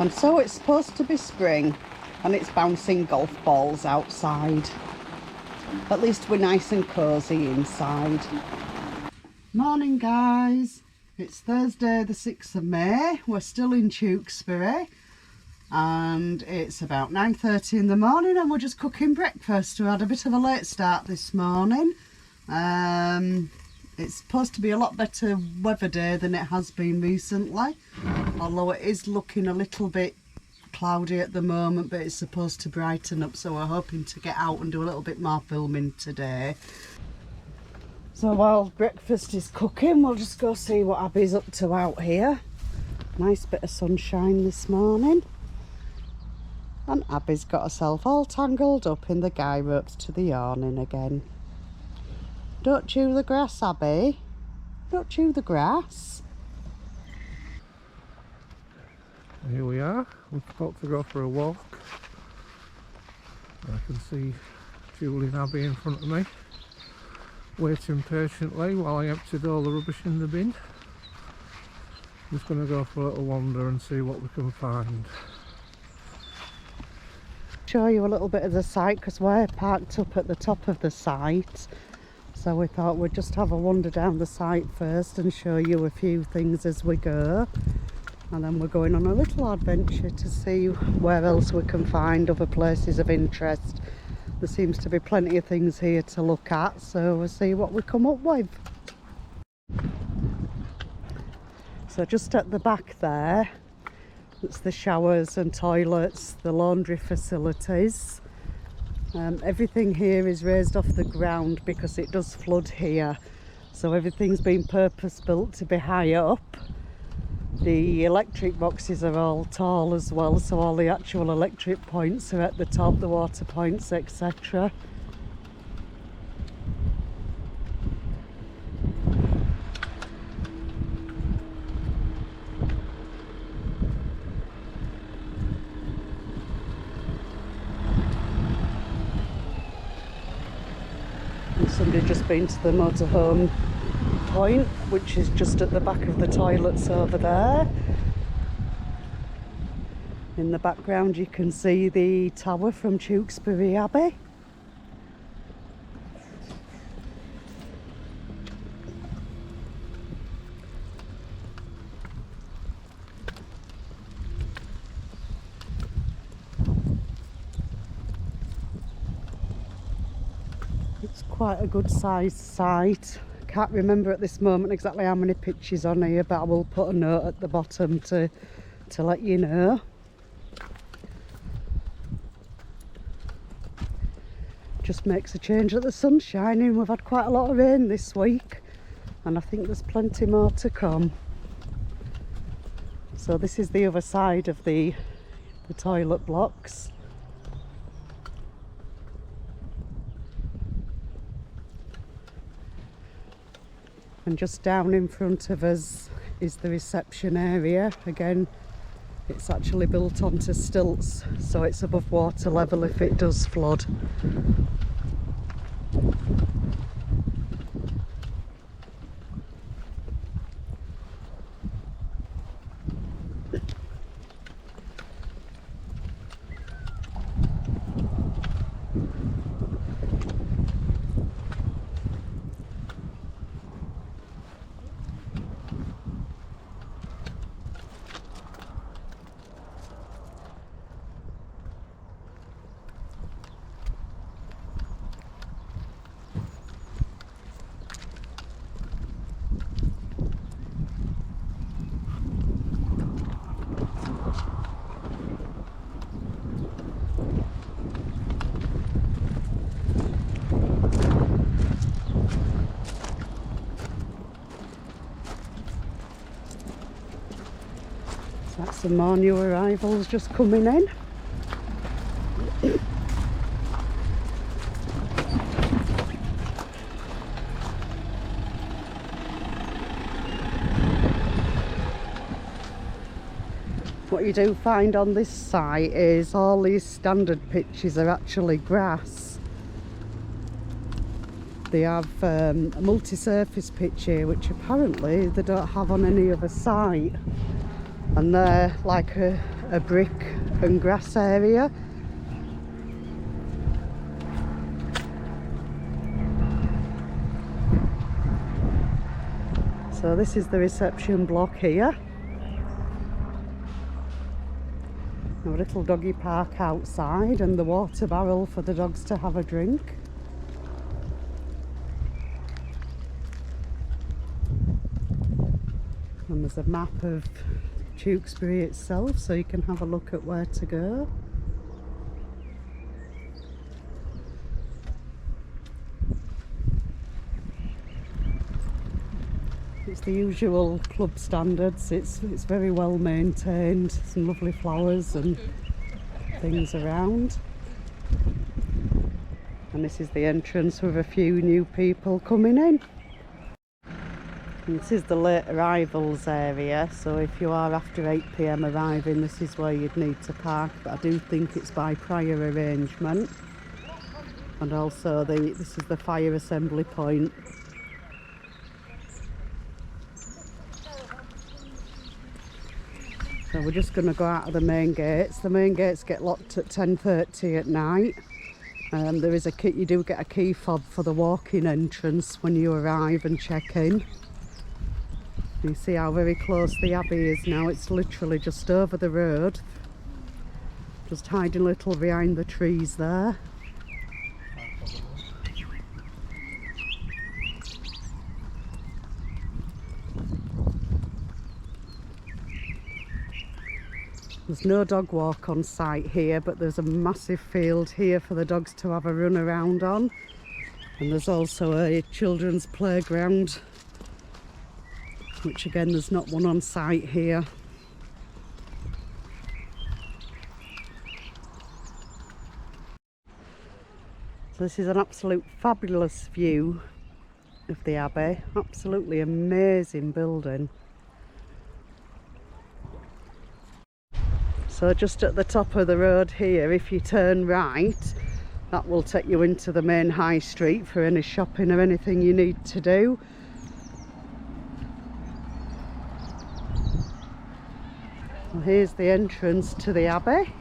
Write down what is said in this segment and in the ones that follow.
And so it's supposed to be spring and it's bouncing golf balls outside. At least we're nice and cosy inside. Morning guys, it's Thursday the 6th of May. We're still in Tewkesbury and it's about 9:30 in the morning and we're just cooking breakfast. We had a bit of a late start this morning. It's supposed to be a lot better weather day than it has been recently, although it is looking a little bit cloudy at the moment, but it's supposed to brighten up, so we're hoping to get out and do a little bit more filming today. So while breakfast is cooking, we'll just go see what Abbey's up to out here. Nice bit of sunshine this morning, and Abbey's got herself all tangled up in the guy ropes to the awning again. Don't chew the grass, Abbey. Don't chew the grass. Here we are, we're about to go for a walk. I can see Julie and Abbey in front of me, waiting patiently while I emptied all the rubbish in the bin. Just going to go for a little wander and see what we can find. Show you a little bit of the site because we're parked up at the top of the site. So we thought we'd just have a wander down the site first and show you a few things as we go. And then we're going on a little adventure to see where else we can find other places of interest. There seems to be plenty of things here to look at, so we'll see what we come up with. So just at the back there, it's the showers and toilets, the laundry facilities. Everything here is raised off the ground because it does flood here. So everything's been purpose built to be high up. The electric boxes are all tall as well, so all the actual electric points are at the top, the water points, etc. And somebody just been to the motorhome point, which is just at the back of the toilets over there. In the background you can see the tower from Tewkesbury Abbey. It's quite a good sized site. Can't remember at this moment exactly how many pictures on here, but I will put a note at the bottom to let you know. Just makes a change that the sun's shining. We've had quite a lot of rain this week and I think there's plenty more to come. So this is the other side of the toilet blocks. And just down in front of us is the reception area. Again, it's actually built onto stilts, so it's above water level if it does flood. So that's some more new arrivals just coming in. What you do find on this site is all these standard pitches are actually grass. They have a multi-surface pitch here, which apparently they don't have on any other site. And they're like a a brick and grass area. So this is the reception block here. A little doggy park outside and the water barrel for the dogs to have a drink. And there's a map of Tewkesbury itself, so you can have a look at where to go. It's the usual club standards. It's very well maintained. Some lovely flowers and things around. And this is the entrance with a few new people coming in. And this is the late arrivals area, so if you are after 8 PM arriving, this is where you'd need to park, but I do think it's by prior arrangement. And also this is the fire assembly point. So we're just going to go out of the main gates. The main gates get locked at 10:30 at night. There is a key, you do get a key fob for the walk-in entrance when you arrive and check in. You see how very close the Abbey is now. It's literally just over the road, just hiding a little behind the trees there. There's no dog walk on site here, but there's a massive field here for the dogs to have a run around on. And there's also a children's playground, which again there's not one on site here. So this is an absolute fabulous view of the Abbey. Absolutely amazing building. So just at the top of the road here, if you turn right, that will take you into the main high street for any shopping or anything you need to do. Well, here's the entrance to the Abbey.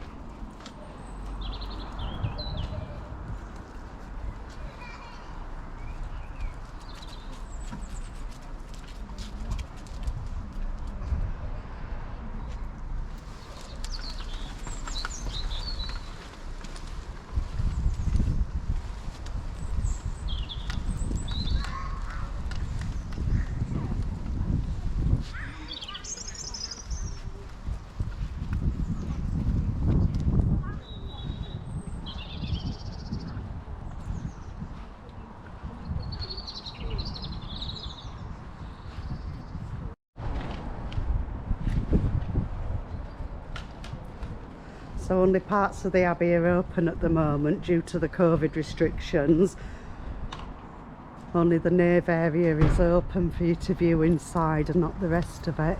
So only parts of the Abbey are open at the moment due to the COVID restrictions. Only the nave area is open for you to view inside and not the rest of it.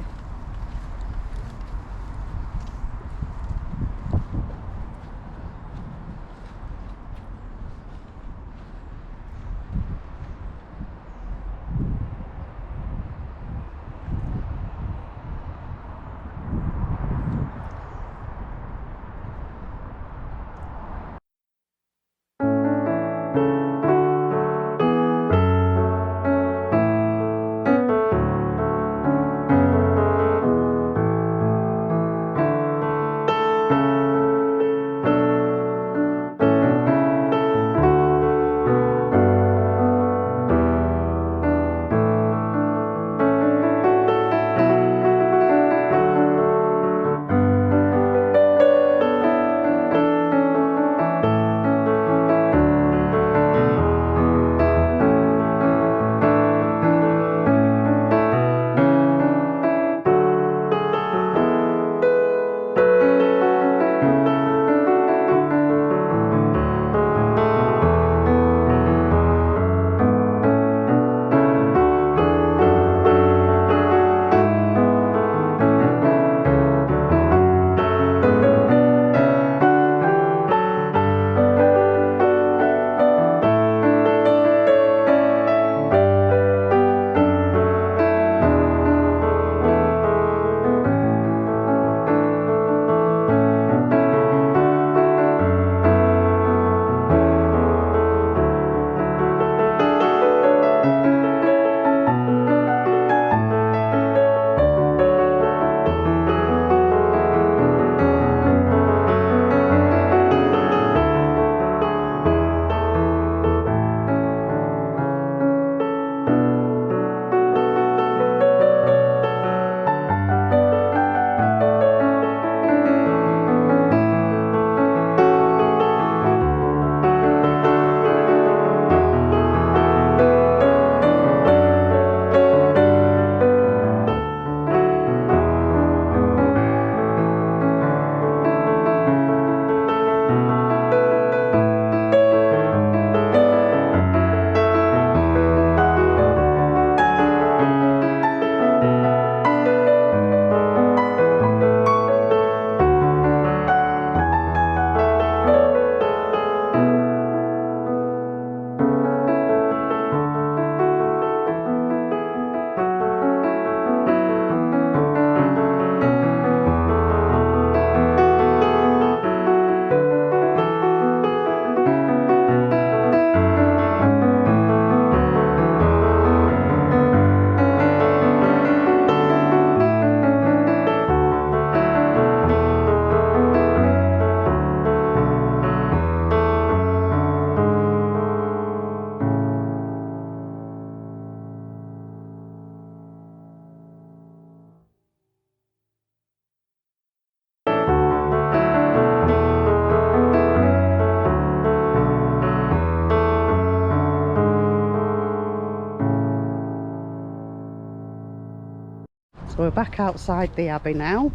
So we're back outside the Abbey now.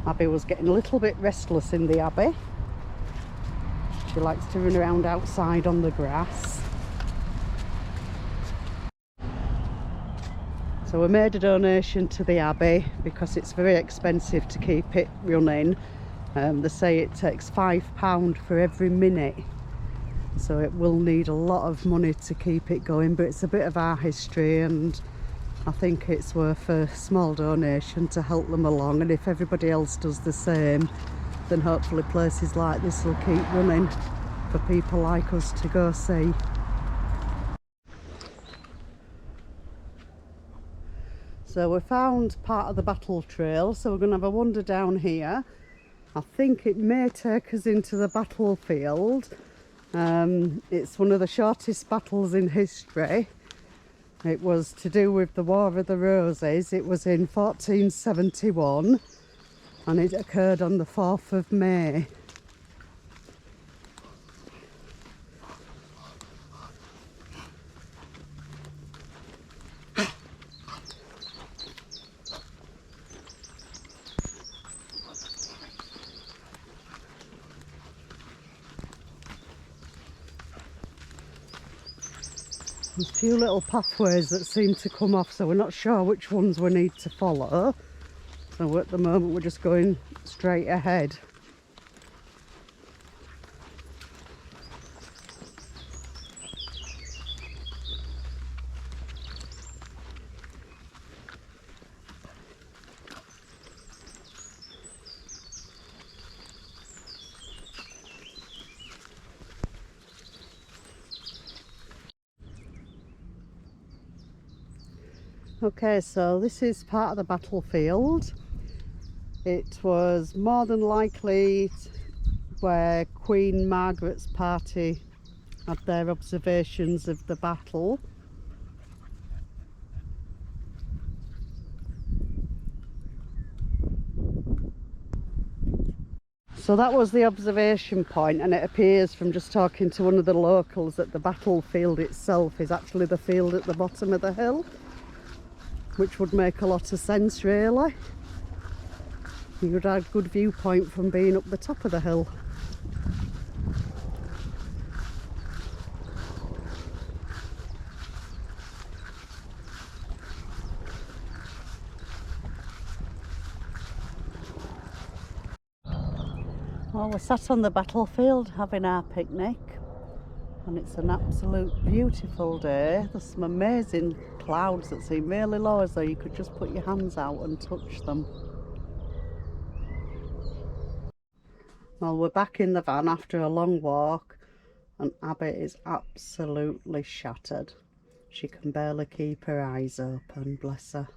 Abbey was getting a little bit restless in the Abbey. She likes to run around outside on the grass. So we made a donation to the Abbey because it's very expensive to keep it running. They say it takes £5 for every minute, so it will need a lot of money to keep it going, but it's a bit of our history and I think it's worth a small donation to help them along, and if everybody else does the same, then hopefully places like this will keep running for people like us to go see. So we found part of the Battle Trail, so we're going to have a wander down here. I think it may take us into the battlefield. It's one of the shortest battles in history. It was to do with the War of the Roses. It was in 1471 and it occurred on the 4th of May. There's a few little pathways that seem to come off, so we're not sure which ones we need to follow. So at the moment we're just going straight ahead. Okay, so this is part of the battlefield. It was more than likely where Queen Margaret's party had their observations of the battle. So that was the observation point, and it appears from just talking to one of the locals that the battlefield itself is actually the field at the bottom of the hill, which would make a lot of sense really. You would have a good viewpoint from being up the top of the hill. Well, we're sat on the battlefield having our picnic and it's an absolute beautiful day. There's some amazing clouds that seem really low, as though you could just put your hands out and touch them. Well, we're back in the van after a long walk and Abbey is absolutely shattered. She can barely keep her eyes open, bless her.